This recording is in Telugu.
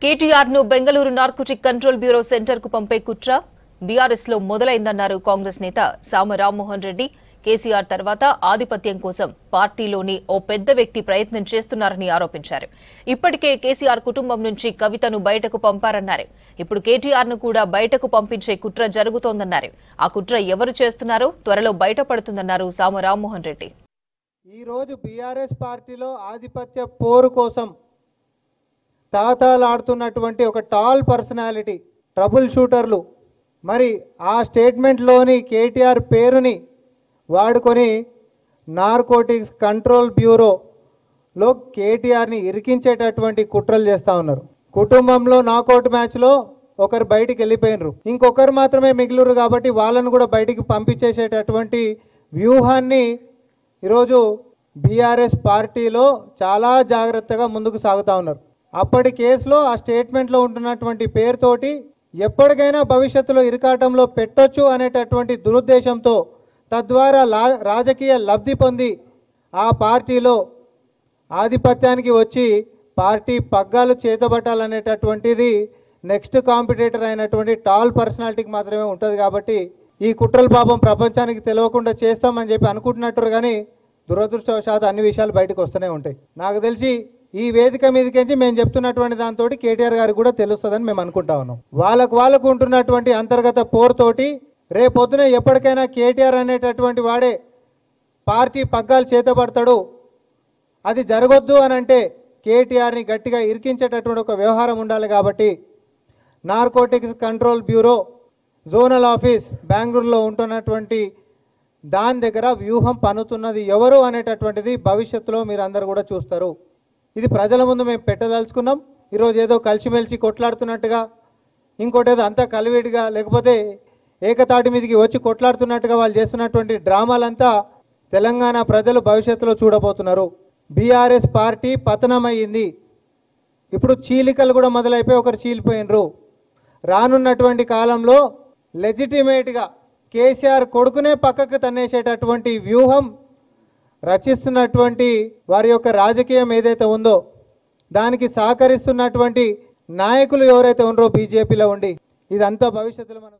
కేటీఆర్ ను Bengaluru narcotic control bureau centre కు పంపే కుట్ర బీఆర్ఎస్ లో మొదలైందన్నారు కాంగ్రెస్ నేత సామ రామ్మోహన్ రెడ్డి. కేసీఆర్ తర్వాత ఆధిపత్యం కోసం పార్టీలోని ఓ పెద్ద వ్యక్తి ప్రయత్నం చేస్తున్నారని ఆరోపించారు. ఇప్పటికే కేసీఆర్ కుటుంబం నుంచి కవితను బయటకు పంపారన్నారు. ఇప్పుడు కేటీఆర్ ను కూడా బయటకు పంపించే కుట్ర జరుగుతోందన్నారు. ఆ కుట్ర ఎవరు చేస్తున్నారో త్వరలో బయటపడుతుందన్నారు సామ రామ్మోహన్ రెడ్డి. ఈ రోజు బీఆర్ఎస్ పార్టీలో ఆధిపత్య పోరు కోసం తాతాలాడుతున్నటువంటి ఒక టాల్ పర్సనాలిటీ ట్రబుల్ షూటర్లు మరి ఆ స్టేట్మెంట్లోని కేటీఆర్ పేరుని వాడుకొని నార్కోటిక్స్ కంట్రోల్ బ్యూరోలో కేటీఆర్ని ఇరికించేటటువంటి కుట్రలు చేస్తూ ఉన్నారు. కుటుంబంలో నాకౌట్ మ్యాచ్లో ఒకరు బయటికి వెళ్ళిపోయినరు, ఇంకొకరు మాత్రమే మిగిలిరు కాబట్టి వాళ్ళను కూడా బయటికి పంపించేసేటటువంటి వ్యూహాన్ని ఈరోజు బీఆర్ఎస్ పార్టీలో చాలా జాగ్రత్తగా ముందుకు సాగుతూ ఉన్నారు. అప్పటి కేసులో ఆ స్టేట్మెంట్లో ఉంటున్నటువంటి పేరుతోటి ఎప్పటికైనా భవిష్యత్తులో ఇరకాటంలో పెట్టొచ్చు అనేటటువంటి దురుద్దేశంతో తద్వారా రాజకీయ లబ్ధి పొంది ఆ పార్టీలో ఆధిపత్యానికి వచ్చి పార్టీ పగ్గాలు చేతబట్టాలనేటటువంటిది నెక్స్ట్ కాంపిటేటర్ అయినటువంటి టాల్ పర్సనాలిటీకి మాత్రమే ఉంటుంది. కాబట్టి ఈ కుట్రల పాపం ప్రపంచానికి తెలియకుండా చేస్తామని చెప్పి అనుకుంటున్నట్టు కానీ దురదృష్టవశాత్తు అన్ని విషయాలు బయటకు వస్తూనే ఉంటాయి. నాకు తెలిసి ఈ వేదిక మీదకించి మేము చెప్తున్నటువంటి దాంతో కేటీఆర్ గారికి కూడా తెలుస్తుందని మేము అనుకుంటా ఉన్నాం. వాళ్ళకు ఉంటున్నటువంటి అంతర్గత పోరుతోటి రేపొద్దున ఎప్పటికైనా కేటీఆర్ అనేటటువంటి వాడే పార్టీ పగ్గాలు చేతబడతాడు. అది జరగొద్దు అని అంటే కేటీఆర్ని గట్టిగా ఇరికించేటటువంటి ఒక వ్యవహారం ఉండాలి. కాబట్టి narcotics control bureau zonal office బెంగళూరులో ఉంటున్నటువంటి దాని దగ్గర వ్యూహం పన్నుతున్నది ఎవరు అనేటటువంటిది భవిష్యత్తులో మీరు అందరు కూడా చూస్తారు. ఇది ప్రజల ముందు మేము పెట్టదలుచుకున్నాం. ఈరోజు ఏదో కలిసిమెలిసి కొట్లాడుతున్నట్టుగా ఇంకోటి ఏదో అంతా కలివిడిగా లేకపోతే ఏకతాటి మీదకి వచ్చి కొట్లాడుతున్నట్టుగా వాళ్ళు చేస్తున్నటువంటి డ్రామాలంతా తెలంగాణ ప్రజలు భవిష్యత్తులో చూడబోతున్నారు. బీఆర్ఎస్ పార్టీ పతనమయ్యింది. ఇప్పుడు చీలికలు కూడా మొదలైపోయి ఒకరు చీలిపోయినరు. రానున్నటువంటి కాలంలో లెజిటిమేట్గా కేసీఆర్ కొడుకునే పక్కకు తన్నేసేటటువంటి వ్యూహం రచిస్తున్నటువంటి వారి యొక్క రాజకీయం ఏదైతే ఉందో దానికి సహకరిస్తున్నటువంటి నాయకులు ఎవరైతే ఉన్నారో బీజేపీలో ఉండి ఇదంతా భవిష్యత్తులో మనం